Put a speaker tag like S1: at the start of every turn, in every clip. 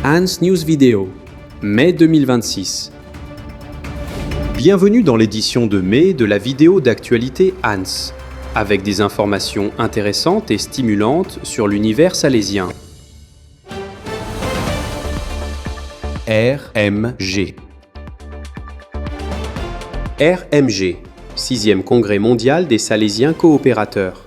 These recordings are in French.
S1: Hans News Video, mai 2026. Bienvenue dans l'édition de mai de la vidéo d'actualité Hans, avec des informations intéressantes et stimulantes sur l'univers salésien. RMG. RMG, 6e Congrès mondial des Salésiens coopérateurs.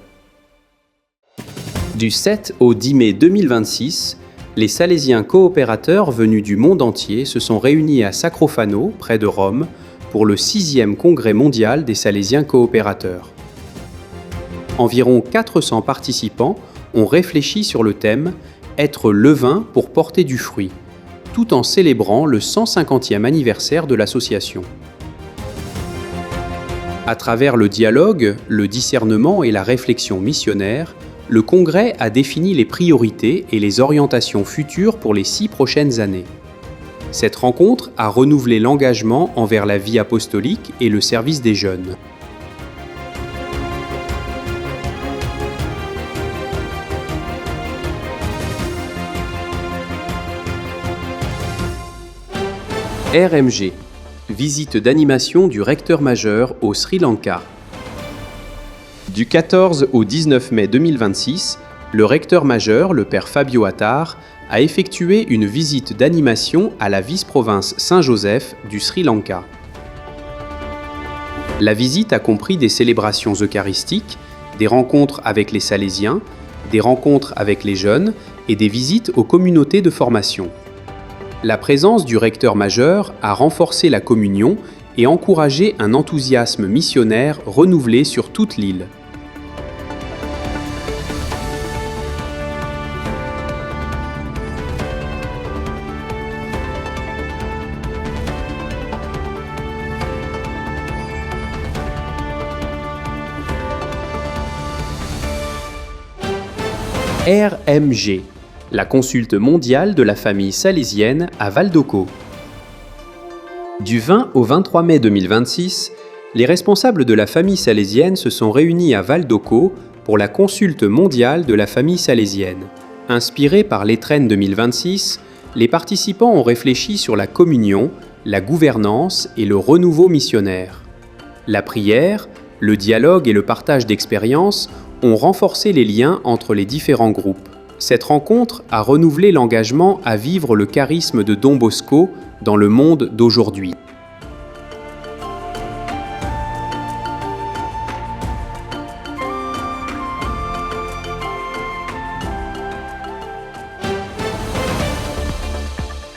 S1: Du 7 au 10 mai 2026, les Salésiens coopérateurs venus du monde entier se sont réunis à Sacrofano, près de Rome, pour le 6e Congrès mondial des Salésiens coopérateurs. Environ 400 participants ont réfléchi sur le thème « Être levain pour porter du fruit », tout en célébrant le 150e anniversaire de l'association. À travers le dialogue, le discernement et la réflexion missionnaire, le Congrès a défini les priorités et les orientations futures pour les 6 prochaines années. Cette rencontre a renouvelé l'engagement envers la vie apostolique et le service des jeunes. RMG, visite d'animation du recteur majeur au Sri Lanka. Du 14 au 19 mai 2026, le recteur majeur, le père Fabio Attar, a effectué une visite d'animation à la vice-province Saint-Joseph du Sri Lanka. La visite a compris des célébrations eucharistiques, des rencontres avec les Salésiens, des rencontres avec les jeunes et des visites aux communautés de formation. La présence du recteur majeur a renforcé la communion et encouragé un enthousiasme missionnaire renouvelé sur toute l'île. RMG, la consulte mondiale de la famille salésienne à Val d'Occo. Du 20 au 23 mai 2026, les responsables de la famille salésienne se sont réunis à Val d'Occo pour la consulte mondiale de la famille salésienne. Inspirés par l'Étrenne 2026, les participants ont réfléchi sur la communion, la gouvernance et le renouveau missionnaire. La prière, le dialogue et le partage d'expériences ont renforcé les liens entre les différents groupes. Cette rencontre a renouvelé l'engagement à vivre le charisme de Don Bosco dans le monde d'aujourd'hui.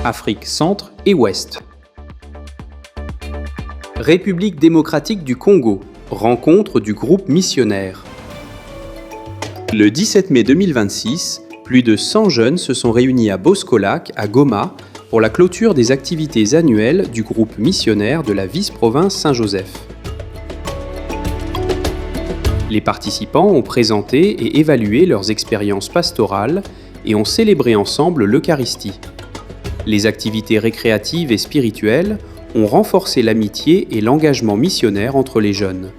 S1: Afrique centre et ouest. République démocratique du Congo, rencontre du groupe missionnaire. Le 17 mai 2026, plus de 100 jeunes se sont réunis à Boscolac, à Goma, pour la clôture des activités annuelles du groupe missionnaire de la vice-province Saint-Joseph. Les participants ont présenté et évalué leurs expériences pastorales et ont célébré ensemble l'Eucharistie. Les activités récréatives et spirituelles ont renforcé l'amitié et l'engagement missionnaire entre les jeunes.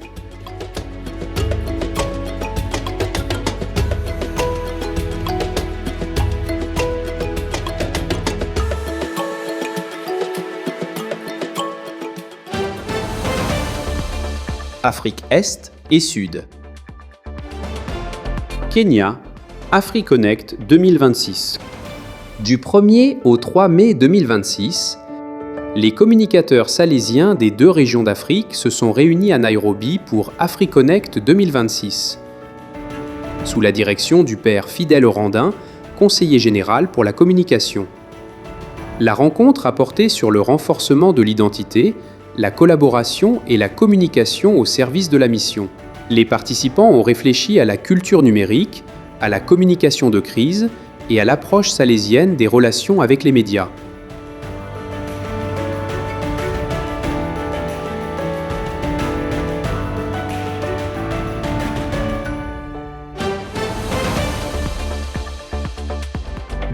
S1: Afrique Est et Sud. Kenya, AfriConnect 2026. Du 1er au 3 mai 2026, les communicateurs salésiens des 2 régions d'Afrique se sont réunis à Nairobi pour AfriConnect 2026, sous la direction du père Fidèle Orandin, conseiller général pour la communication. La rencontre a porté sur le renforcement de l'identité, la collaboration et la communication au service de la mission. Les participants ont réfléchi à la culture numérique, à la communication de crise et à l'approche salésienne des relations avec les médias.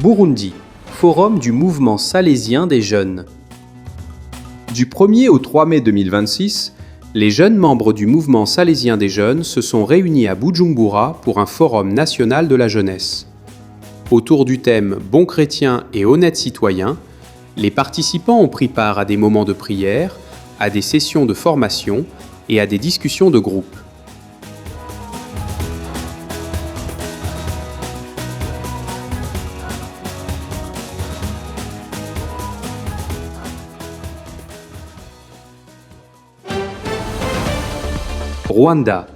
S1: Burundi, forum du mouvement salésien des jeunes. Du 1er au 3 mai 2026, les jeunes membres du mouvement salésien des jeunes se sont réunis à Bujumbura pour un forum national de la jeunesse. Autour du thème « Bon chrétien et honnête citoyen », les participants ont pris part à des moments de prière, à des sessions de formation et à des discussions de groupe. Rwanda.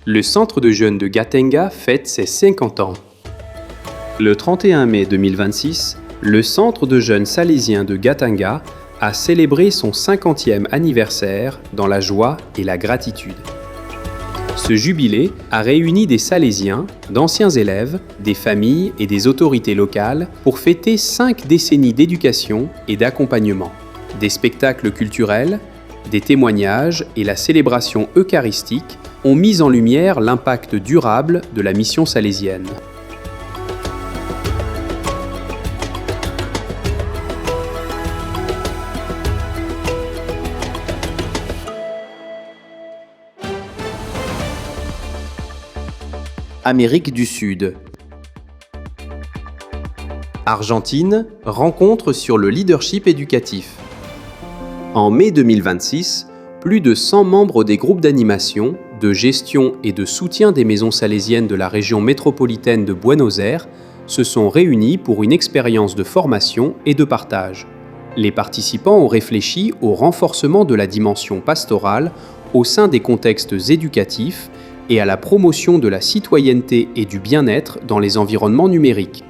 S1: Le centre de jeunes de Gatenga fête ses 50 ans. Le 31 mai 2026, le centre de jeunes salésiens de Gatenga a célébré son 50e anniversaire dans la joie et la gratitude. Ce jubilé a réuni des Salésiens, d'anciens élèves, des familles et des autorités locales pour fêter 5 décennies d'éducation et d'accompagnement. Des spectacles culturels, des témoignages et la célébration eucharistique ont mis en lumière l'impact durable de la mission salésienne. Amérique du Sud. Argentine, rencontre sur le leadership éducatif. En mai 2026, plus de 100 membres des groupes d'animation, de gestion et de soutien des maisons salésiennes de la région métropolitaine de Buenos Aires se sont réunis pour une expérience de formation et de partage. Les participants ont réfléchi au renforcement de la dimension pastorale au sein des contextes éducatifs et à la promotion de la citoyenneté et du bien-être dans les environnements numériques.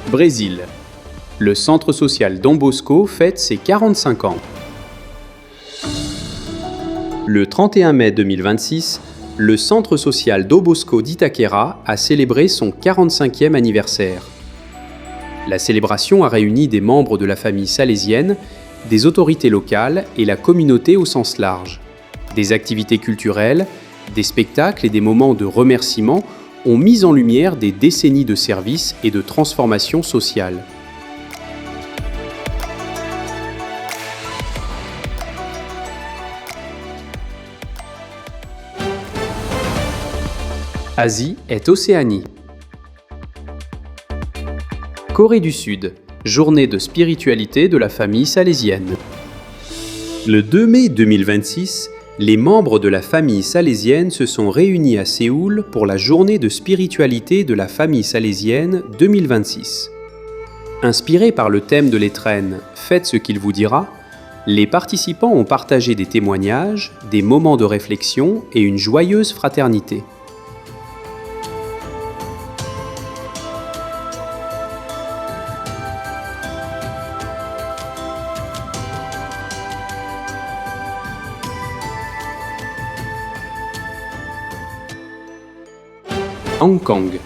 S1: Brésil. Le centre social Dom Bosco fête ses 45 ans. Le 31 mai 2026, le centre social Dom Bosco d'Itaquera a célébré son 45e anniversaire. La célébration a réuni des membres de la famille salésienne, des autorités locales et la communauté au sens large. Des activités culturelles, des spectacles et des moments de remerciement ont mis en lumière des décennies de services et de transformation sociale. Asie est Océanie. Corée du Sud, journée de spiritualité de la famille salésienne. Le 2 mai 2026, les membres de la famille salésienne se sont réunis à Séoul pour la journée de spiritualité de la famille salésienne 2026. Inspirés par le thème de l'étrenne « Faites ce qu'il vous dira », les participants ont partagé des témoignages, des moments de réflexion et une joyeuse fraternité. Hong Kong,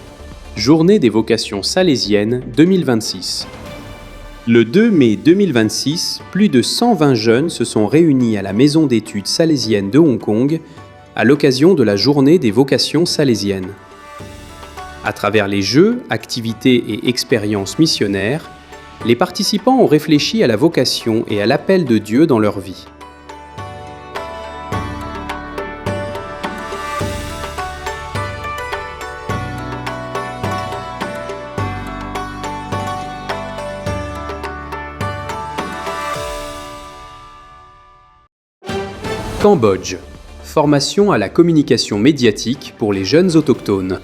S1: journée des vocations salésiennes 2026. Le 2 mai 2026, plus de 120 jeunes se sont réunis à la Maison d'études salésienne de Hong Kong à l'occasion de la journée des vocations salésiennes. À travers les jeux, activités et expériences missionnaires, les participants ont réfléchi à la vocation et à l'appel de Dieu dans leur vie. Cambodge. Formation à la communication médiatique pour les jeunes autochtones.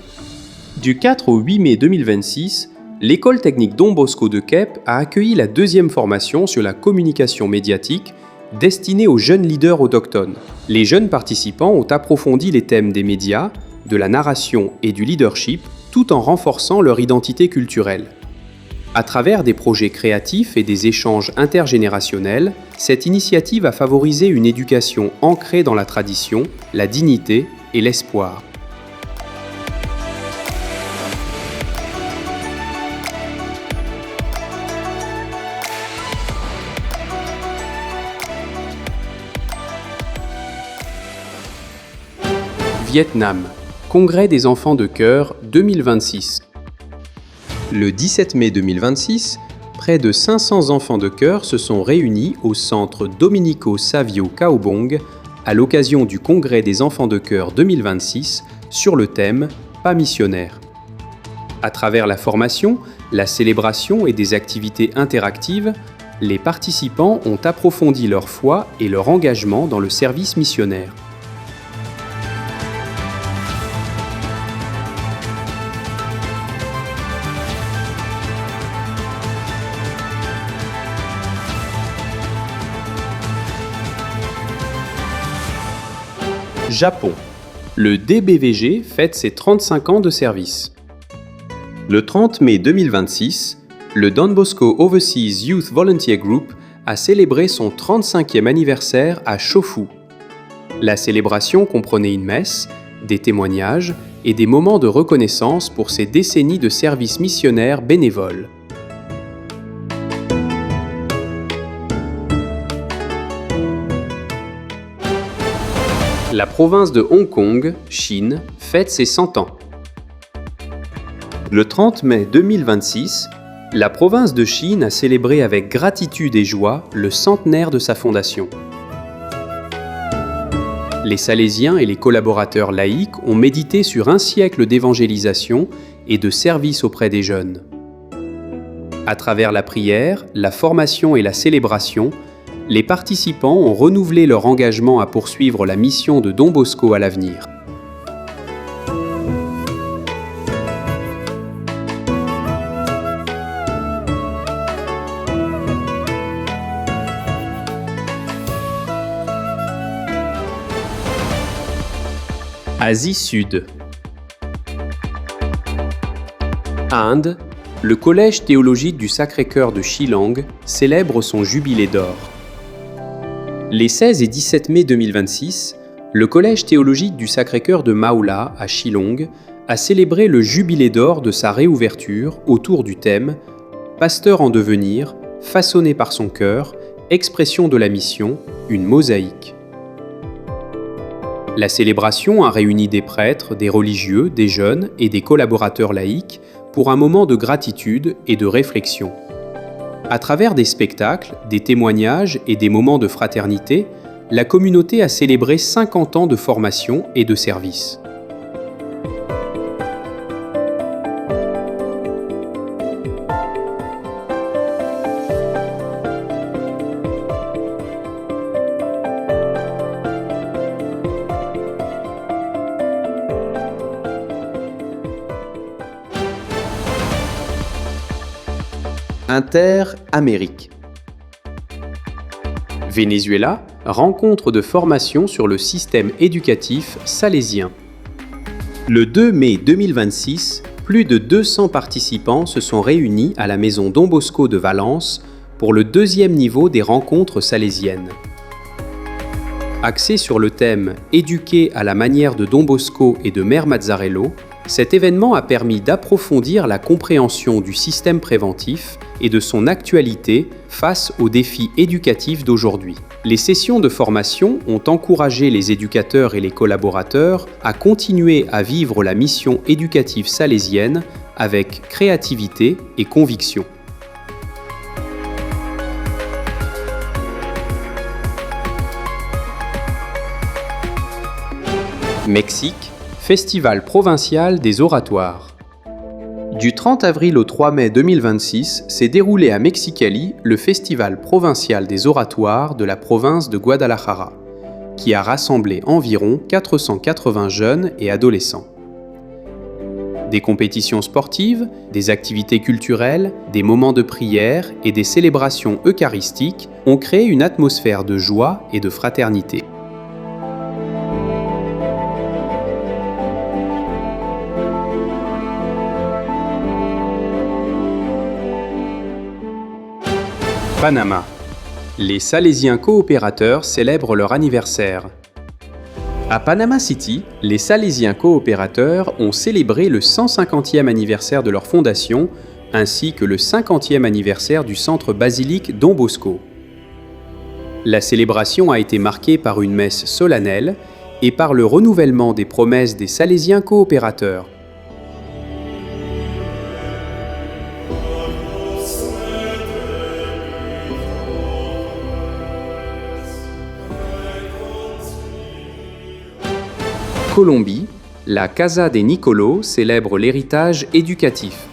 S1: Du 4 au 8 mai 2026, l'école technique Dom Bosco de Kep a accueilli la deuxième formation sur la communication médiatique destinée aux jeunes leaders autochtones. Les jeunes participants ont approfondi les thèmes des médias, de la narration et du leadership, tout en renforçant leur identité culturelle. À travers des projets créatifs et des échanges intergénérationnels, cette initiative a favorisé une éducation ancrée dans la tradition, la dignité et l'espoir. Vietnam, Congrès des enfants de chœur 2026. Le 17 mai 2026, près de 500 enfants de chœur se sont réunis au centre Domenico Savio Kaobong à l'occasion du Congrès des enfants de chœur 2026 sur le thème « Pas missionnaire ». À travers la formation, la célébration et des activités interactives, les participants ont approfondi leur foi et leur engagement dans le service missionnaire. Japon. Le DBVG fête ses 35 ans de service. Le 30 mai 2026, le Don Bosco Overseas Youth Volunteer Group a célébré son 35e anniversaire à Shofu. La célébration comprenait une messe, des témoignages et des moments de reconnaissance pour ses décennies de service missionnaire bénévole. La province de Hong Kong, Chine, fête ses 100 ans. Le 30 mai 2026, la province de Chine a célébré avec gratitude et joie le centenaire de sa fondation. Les Salésiens et les collaborateurs laïcs ont médité sur un siècle d'évangélisation et de service auprès des jeunes. À travers la prière, la formation et la célébration, les participants ont renouvelé leur engagement à poursuivre la mission de Don Bosco à l'avenir. Asie Sud. Inde, le Collège théologique du Sacré-Cœur de Shillong célèbre son jubilé d'or. Les 16 et 17 mai 2026, le Collège théologique du Sacré-Cœur de Maula, à Shillong, a célébré le jubilé d'or de sa réouverture autour du thème « Pasteur en devenir, façonné par son cœur, expression de la mission, une mosaïque ». La célébration a réuni des prêtres, des religieux, des jeunes et des collaborateurs laïcs pour un moment de gratitude et de réflexion. À travers des spectacles, des témoignages et des moments de fraternité, la communauté a célébré 50 ans de formation et de service. Inter-Amérique. Venezuela, rencontre de formation sur le système éducatif salésien. Le 2 mai 2026, plus de 200 participants se sont réunis à la maison Don Bosco de Valence pour le deuxième niveau des rencontres salésiennes. Axé sur le thème « Éduquer à la manière de Don Bosco et de Mère Mazzarello », cet événement a permis d'approfondir la compréhension du système préventif et de son actualité face aux défis éducatifs d'aujourd'hui. Les sessions de formation ont encouragé les éducateurs et les collaborateurs à continuer à vivre la mission éducative salésienne avec créativité et conviction. Mexique, Festival provincial des oratoires. Du 30 avril au 3 mai 2026 s'est déroulé à Mexicali le Festival provincial des oratoires de la province de Guadalajara, qui a rassemblé environ 480 jeunes et adolescents. Des compétitions sportives, des activités culturelles, des moments de prière et des célébrations eucharistiques ont créé une atmosphère de joie et de fraternité. Panama. Les Salésiens coopérateurs célèbrent leur anniversaire. À Panama City, les Salésiens coopérateurs ont célébré le 150e anniversaire de leur fondation ainsi que le 50e anniversaire du centre basilique Don Bosco. La célébration a été marquée par une messe solennelle et par le renouvellement des promesses des Salésiens coopérateurs. Colombie, la Casa de Nicolò célèbre l'héritage éducatif.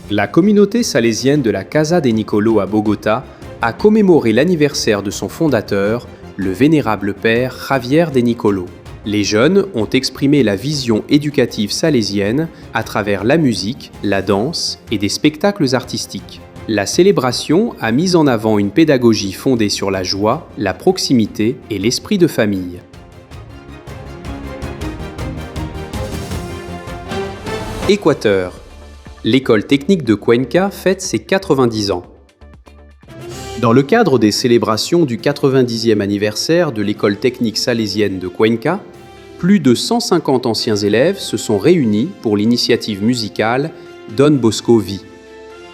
S1: La communauté salésienne de la Casa de Nicolò à Bogota a commémoré l'anniversaire de son fondateur, le vénérable père Javier de Nicolò. Les jeunes ont exprimé la vision éducative salésienne à travers la musique, la danse et des spectacles artistiques. La célébration a mis en avant une pédagogie fondée sur la joie, la proximité et l'esprit de famille. Équateur. L'école technique de Cuenca fête ses 90 ans. Dans le cadre des célébrations du 90e anniversaire de l'école technique salésienne de Cuenca, plus de 150 anciens élèves se sont réunis pour l'initiative musicale Don Bosco Vie.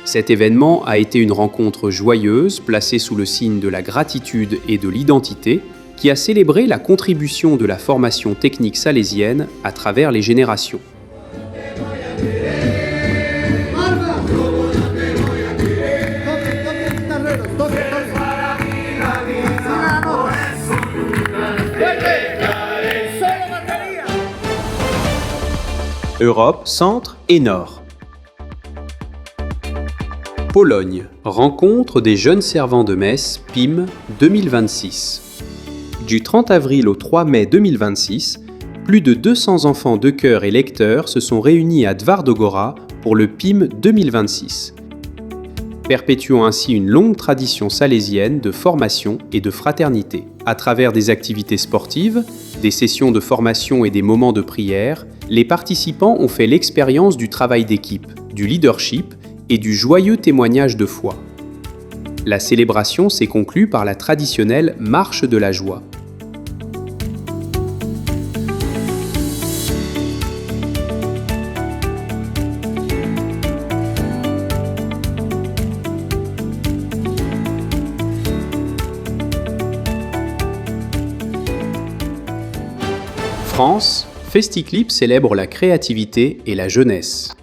S1: Cet événement a été une rencontre joyeuse placée sous le signe de la gratitude et de l'identité qui a célébré la contribution de la formation technique salésienne à travers les générations. Europe, Centre et Nord. Pologne. Rencontre des jeunes servants de messe, PIM 2026. Du 30 avril au 3 mai 2026, plus de 200 enfants de chœur et lecteurs se sont réunis à Tvardogora pour le PIM 2026. Perpétuant ainsi une longue tradition salésienne de formation et de fraternité. À travers des activités sportives, des sessions de formation et des moments de prière, les participants ont fait l'expérience du travail d'équipe, du leadership et du joyeux témoignage de foi. La célébration s'est conclue par la traditionnelle marche de la joie. France, Festiclip célèbre la créativité et la jeunesse.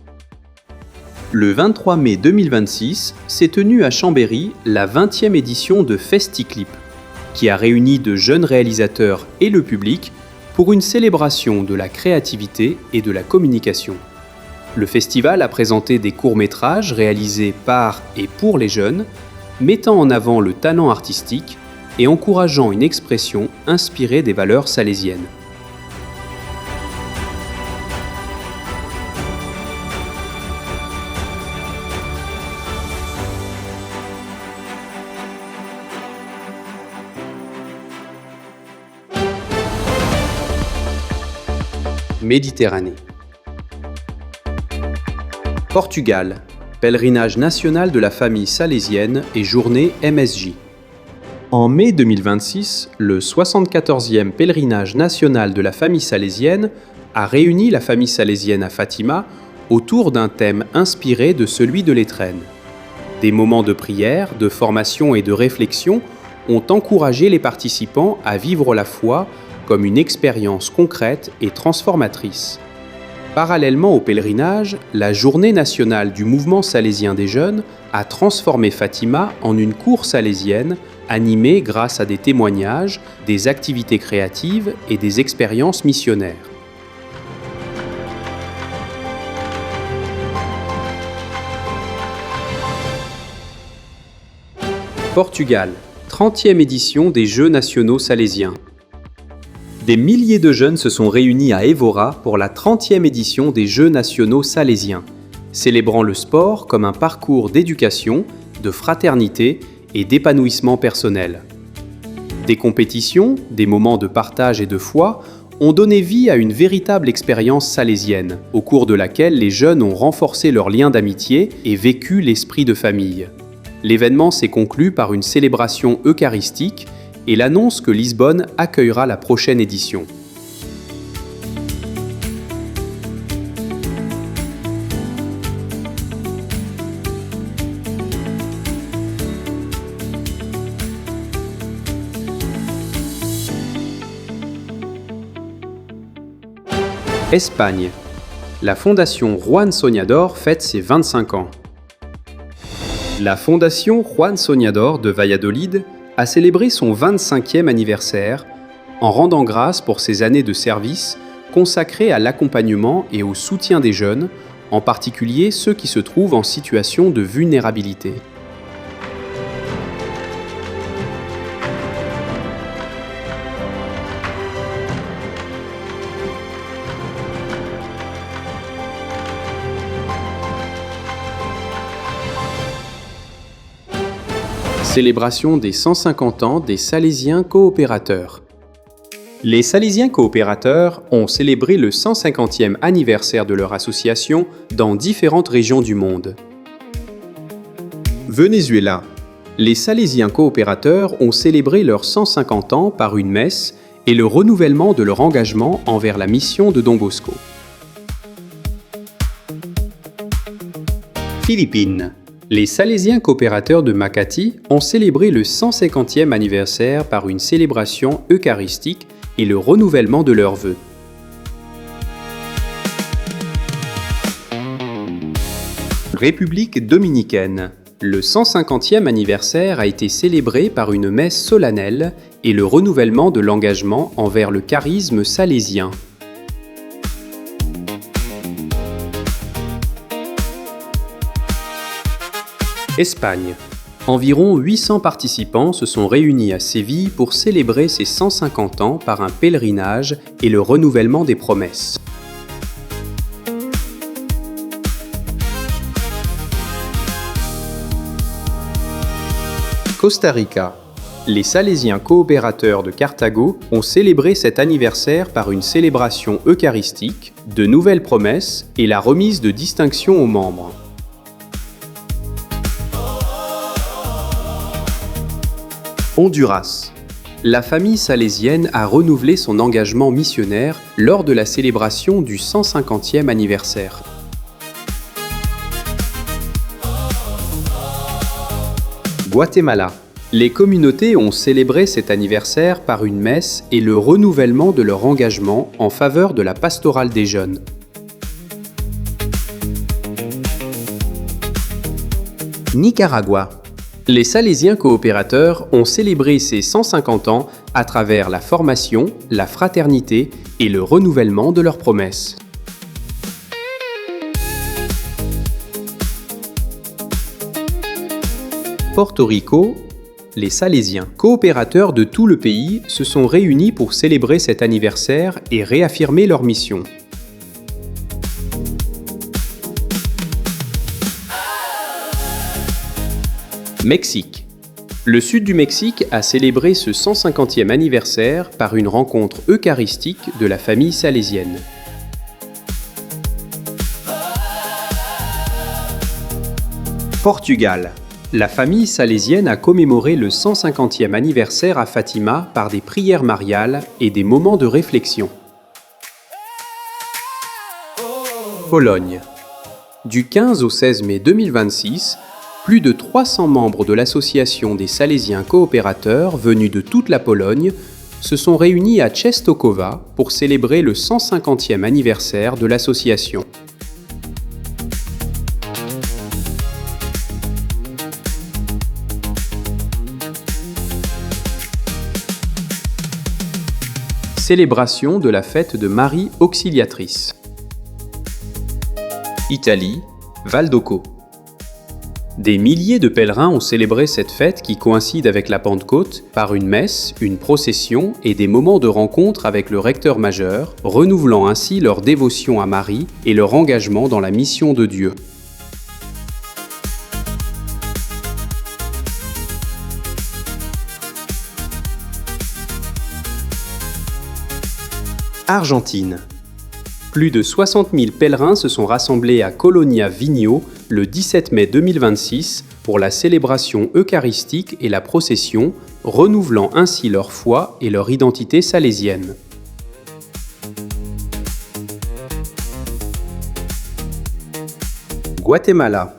S1: Le 23 mai 2026 s'est tenue à Chambéry la 20e édition de Festiclip, qui a réuni de jeunes réalisateurs et le public pour une célébration de la créativité et de la communication. Le festival a présenté des courts-métrages réalisés par et pour les jeunes, mettant en avant le talent artistique et encourageant une expression inspirée des valeurs salésiennes. Méditerranée. Portugal, pèlerinage national de la famille salésienne et journée MSJ. En mai 2026, le 74e pèlerinage national de la famille salésienne a réuni la famille salésienne à Fatima autour d'un thème inspiré de celui de l'étrenne. Des moments de prière, de formation et de réflexion ont encouragé les participants à vivre la foi comme une expérience concrète et transformatrice. Parallèlement au pèlerinage, la Journée nationale du mouvement salésien des jeunes a transformé Fatima en une cour salésienne animée grâce à des témoignages, des activités créatives et des expériences missionnaires. Portugal, 30e édition des Jeux nationaux salésiens. Des milliers de jeunes se sont réunis à Évora pour la 30e édition des Jeux nationaux salésiens, célébrant le sport comme un parcours d'éducation, de fraternité et d'épanouissement personnel. Des compétitions, des moments de partage et de foi ont donné vie à une véritable expérience salésienne, au cours de laquelle les jeunes ont renforcé leurs liens d'amitié et vécu l'esprit de famille. L'événement s'est conclu par une célébration eucharistique et l'annonce que Lisbonne accueillera la prochaine édition. Espagne. La Fondation Juan Soñador fête ses 25 ans. La Fondation Juan Soñador de Valladolid a célébré son 25e anniversaire en rendant grâce pour ses années de service consacrée à l'accompagnement et au soutien des jeunes, en particulier ceux qui se trouvent en situation de vulnérabilité. Célébration des 150 ans des Salésiens coopérateurs. Les Salésiens coopérateurs ont célébré le 150e anniversaire de leur association dans différentes régions du monde. Venezuela. Les Salésiens coopérateurs ont célébré leurs 150 ans par une messe et le renouvellement de leur engagement envers la mission de Don Bosco. Philippines. Les Salésiens coopérateurs de Makati ont célébré le 150e anniversaire par une célébration eucharistique et le renouvellement de leurs vœux. République dominicaine. Le 150e anniversaire a été célébré par une messe solennelle et le renouvellement de l'engagement envers le charisme salésien. Espagne. Environ 800 participants se sont réunis à Séville pour célébrer ses 150 ans par un pèlerinage et le renouvellement des promesses. Costa Rica. Les Salésiens coopérateurs de Cartago ont célébré cet anniversaire par une célébration eucharistique, de nouvelles promesses et la remise de distinctions aux membres. Honduras. La famille salésienne a renouvelé son engagement missionnaire lors de la célébration du 150e anniversaire. Guatemala. Les communautés ont célébré cet anniversaire par une messe et le renouvellement de leur engagement en faveur de la pastorale des jeunes. Nicaragua. Les Salésiens coopérateurs ont célébré ces 150 ans à travers la formation, la fraternité et le renouvellement de leurs promesses. Porto Rico. Les Salésiens coopérateurs de tout le pays se sont réunis pour célébrer cet anniversaire et réaffirmer leur mission. Mexique. Le sud du Mexique a célébré ce 150e anniversaire par une rencontre eucharistique de la famille salésienne. Portugal. La famille salésienne a commémoré le 150e anniversaire à Fatima par des prières mariales et des moments de réflexion. Pologne. Du 15 au 16 mai 2026, plus de 300 membres de l'association des Salésiens coopérateurs venus de toute la Pologne se sont réunis à Częstochowa pour célébrer le 150e anniversaire de l'association. Célébration de la fête de Marie Auxiliatrice. Italie, Val d'Occo. Des milliers de pèlerins ont célébré cette fête qui coïncide avec la Pentecôte par une messe, une procession et des moments de rencontre avec le recteur majeur, renouvelant ainsi leur dévotion à Marie et leur engagement dans la mission de Dieu. Argentine. Plus de 60 000 pèlerins se sont rassemblés à Colonia Vigno le 17 mai 2026 pour la célébration eucharistique et la procession, renouvelant ainsi leur foi et leur identité salésienne. Guatemala.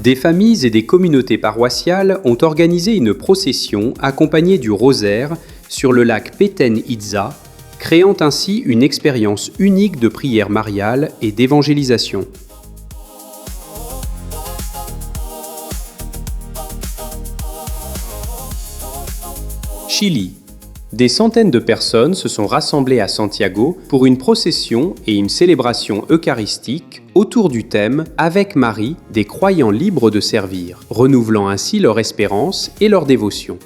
S1: Des familles et des communautés paroissiales ont organisé une procession accompagnée du rosaire sur le lac Petén Itzá, créant ainsi une expérience unique de prière mariale et d'évangélisation. Chili. Des centaines de personnes se sont rassemblées à Santiago pour une procession et une célébration eucharistique autour du thème « Avec Marie, des croyants libres de servir », renouvelant ainsi leur espérance et leur dévotion.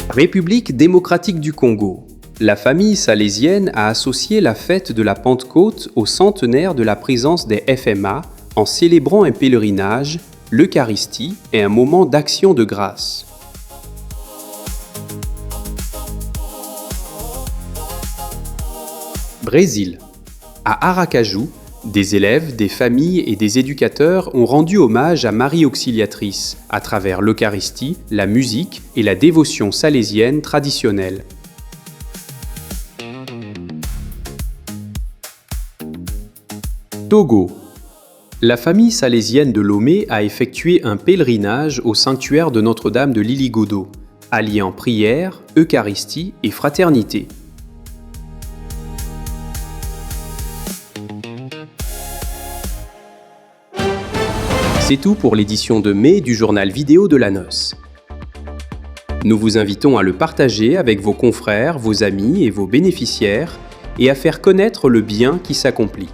S1: République démocratique du Congo. La famille salésienne a associé la fête de la Pentecôte au centenaire de la présence des FMA en célébrant un pèlerinage, l'Eucharistie et un moment d'action de grâce. Brésil. À Aracaju, des élèves, des familles et des éducateurs ont rendu hommage à Marie Auxiliatrice à travers l'Eucharistie, la musique et la dévotion salésienne traditionnelle. Togo. La famille salésienne de Lomé a effectué un pèlerinage au sanctuaire de Notre-Dame de Liligodo, alliant prière, Eucharistie et fraternité. C'est tout pour l'édition de mai du journal vidéo de la noce. Nous vous invitons à le partager avec vos confrères, vos amis et vos bénéficiaires et à faire connaître le bien qui s'accomplit.